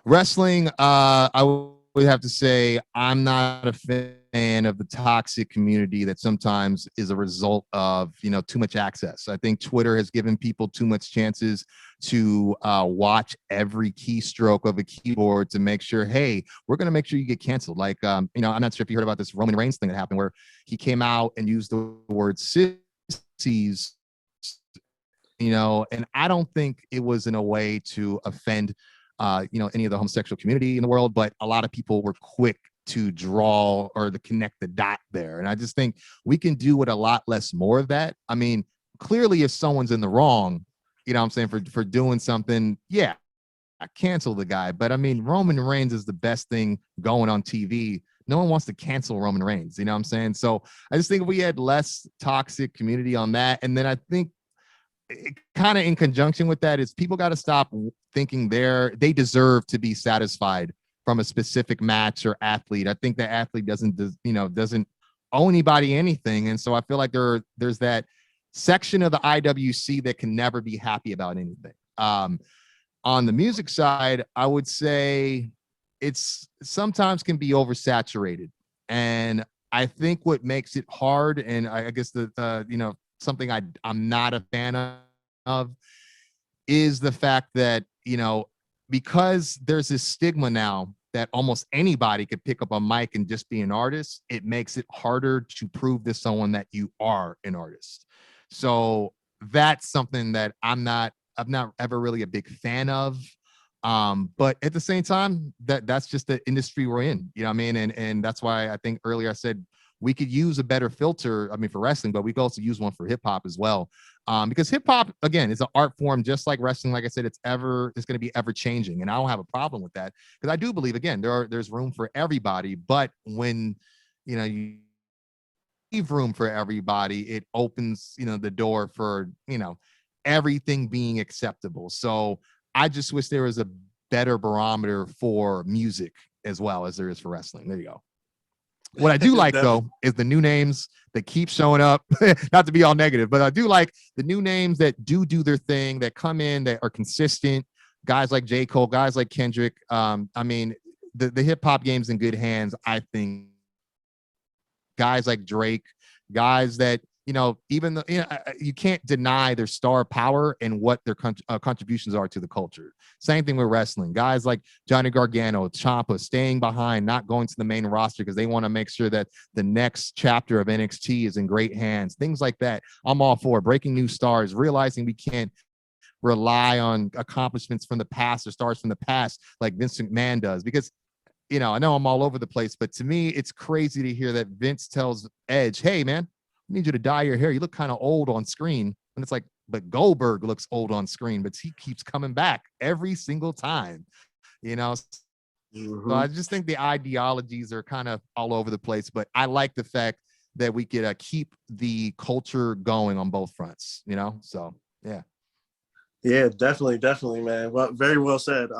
Wrestling, I would have to say I'm not a fan of the toxic community that sometimes is a result of too much access. I think Twitter has given people too much chances to watch every keystroke of a keyboard to make sure, hey, we're going to make sure you get canceled. Like, I'm not sure if you heard about this Roman Reigns thing that happened, where he came out and used the word sissies, and I don't think it was in a way to offend any of the homosexual community in the world, but a lot of people were quick to draw or to connect the dot there. And I just think we can do with a lot less more of that. I mean, clearly if someone's in the wrong, what I'm saying, for doing something, yeah, I cancel the guy. But I mean, Roman Reigns is the best thing going on TV. No one wants to cancel Roman Reigns. You know what I'm saying? So I just think if we had less toxic community on that. And then I think kind of in conjunction with that is people got to stop thinking they deserve to be satisfied from a specific match or athlete. I think that athlete doesn't owe anybody anything. And so I feel like there's that section of the IWC that can never be happy about anything. On the music side, I would say it's sometimes can be oversaturated. And I think what makes it hard, and I guess something I'm not a fan of, is the fact that, because there's this stigma now that almost anybody could pick up a mic and just be an artist, it makes it harder to prove to someone that you are an artist. So that's something that I'm not ever really a big fan of. But at the same time, that's just the industry we're in, you know what I mean? And that's why I think earlier I said we could use a better filter, for wrestling, but we could also use one for hip hop as well. Because hip hop, again, is an art form, just like wrestling. Like I said, it's going to be ever changing. And I don't have a problem with that, because I do believe, again, there's room for everybody. But when, you leave room for everybody, it opens, the door for, everything being acceptable. So I just wish there was a better barometer for music as well as there is for wrestling. There you go. What I do like though is the new names that keep showing up. Not to be all negative, but I do like the new names that do their thing, that come in, that are consistent. Guys like J. Cole, guys like Kendrick. I mean, the hip hop game's in good hands, I think. Guys like Drake, guys that, you know, even though, you know, you can't deny their star power and what their contributions are to the culture. Same thing with wrestling. Guys like Johnny Gargano, Ciampa, staying behind, not going to the main roster because they want to make sure that the next chapter of NXT is in great hands. Things like that. I'm all for breaking new stars, realizing we can't rely on accomplishments from the past or stars from the past like Vince McMahon does, because, you know, I know I'm all over the place, but to me, it's crazy to hear that Vince tells Edge, hey, man, I need you to dye your hair. You look kind of old on screen. And it's like, but Goldberg looks old on screen, but he keeps coming back every single time, you know? So I just think the ideologies are kind of all over the place, but I like the fact that we could keep the culture going on both fronts, you know? So, yeah. Yeah, definitely, man. Well, very well said.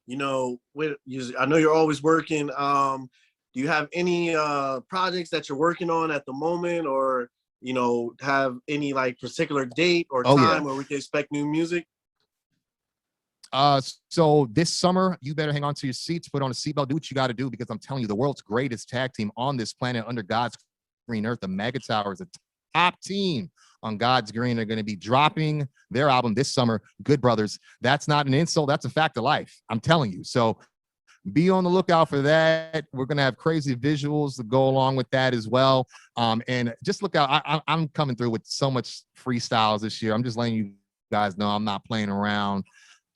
You know, I know you're always working. Do you have any projects that you're working on at the moment, or, you know, have any like particular date or time where we can expect new music? So this summer, you better hang on to your seats, put on a seatbelt, do what you got to do, because I'm telling you, the world's greatest tag team on this planet under God's green earth, the Mega Towers, a top team on God's green, are going to be dropping their album this summer, Good Brothers. That's not an insult. That's a fact of life. I'm telling you. So be on the lookout for that. We're going to have crazy visuals to go along with that as well. And just look out. I'm coming through with so much freestyles this year. I'm just letting you guys know I'm not playing around.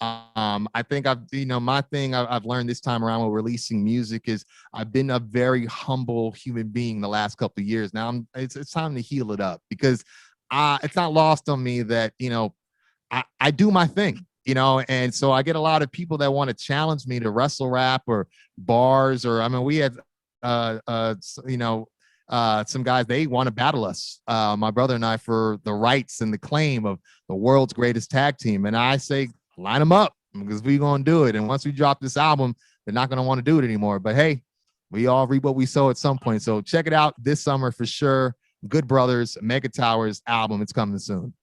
I think my thing I've learned this time around with releasing music is I've been a very humble human being the last couple of years. Now it's time to heal it up, because it's not lost on me that, you know, I do my thing, you know, and so I get a lot of people that want to challenge me to wrestle rap or bars, or, I mean, we had, some guys, they want to battle us, my brother and I, for the rights and the claim of the world's greatest tag team. And I say, line them up, because we're going to do it. And once we drop this album, they're not going to want to do it anymore. But hey, we all reap what we sow at some point. So check it out this summer for sure. Good Brothers, Mega Towers album. It's coming soon.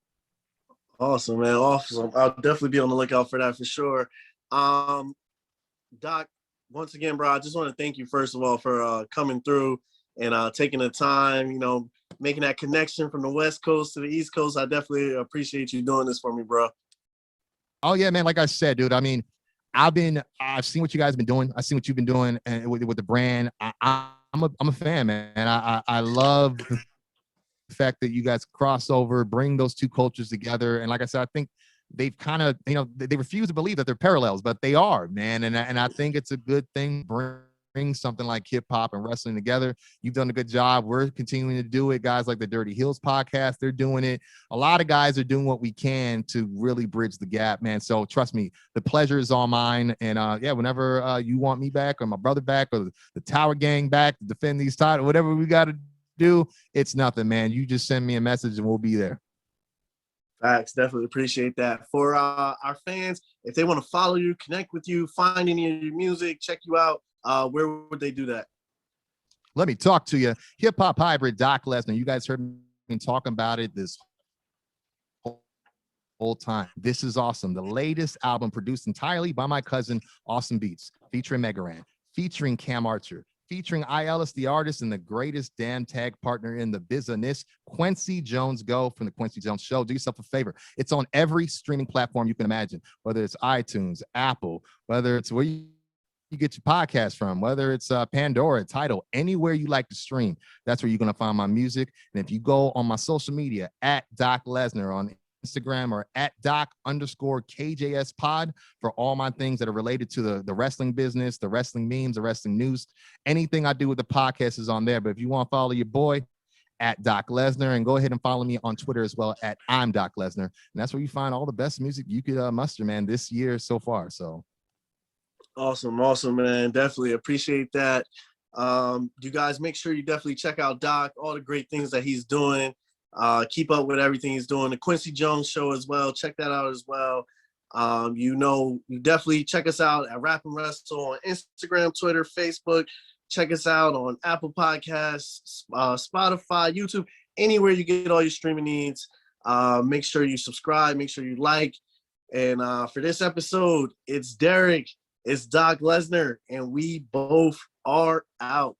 Awesome, man. Awesome. I'll definitely be on the lookout for that for sure. Doc, once again, bro, I just want to thank you, first of all, for coming through and taking the time, you know, making that connection from the West Coast to the East Coast. I definitely appreciate you doing this for me, bro. Oh yeah, man. Like I said, dude, I mean, I've seen what you guys have been doing. I've seen what you've been doing and with the brand. I'm a fan, man. And I love the fact that you guys cross over, bring those two cultures together. And like I said, I think they've kind of, you know, they refuse to believe that they're parallels, but they are, man. And I think it's a good thing. Bring something like hip hop and wrestling together. You've done a good job. We're continuing to do it. Guys like the Dirty Hills podcast, they're doing it. A lot of guys are doing what we can to really bridge the gap, man. So trust me, the pleasure is all mine. And whenever you want me back, or my brother back, or the Tower Gang back to defend these titles, whatever we got to do, it's nothing, man. You just send me a message and we'll be there. Facts, definitely appreciate that. For our fans, if they want to follow you, connect with you, find any of your music, check you out, where would they do that? Let me talk to you. Hip hop hybrid Doc Lesnar. You guys heard me talking about it this whole time. This is awesome. The latest album produced entirely by my cousin, Awesome Beats, featuring Megaran, featuring Cam Archer, featuring ILS the artist and the greatest damn tag partner in the business, Kwency Jones Go from the Kwency Jones Show. Do yourself a favor. It's on every streaming platform you can imagine, whether it's iTunes, Apple, whether it's where you get your podcast from, whether it's Pandora, Tidal, anywhere you like to stream. That's where you're going to find my music. And if you go on my social media at Doc Lesnar on Instagram, or at Doc_KJS pod for all my things that are related to the wrestling business, the wrestling memes, the wrestling news, anything I do with the podcast is on there. But if you want to follow your boy, at Doc Lesnar, and go ahead and follow me on Twitter as well at I'm Doc Lesnar. And that's where you find all the best music you could muster, man, this year so far. So awesome, man. Definitely appreciate that. You guys make sure you definitely check out Doc, all the great things that he's doing. Keep up with everything he's doing. The Kwency Jones Show as well. Check that out as well. You definitely check us out at RapnWrestle on Instagram, Twitter, Facebook. Check us out on Apple Podcasts, Spotify, YouTube, anywhere you get all your streaming needs. Make sure you subscribe, make sure you like. And for this episode, it's Derek, it's Doc Lesnar, and we both are out.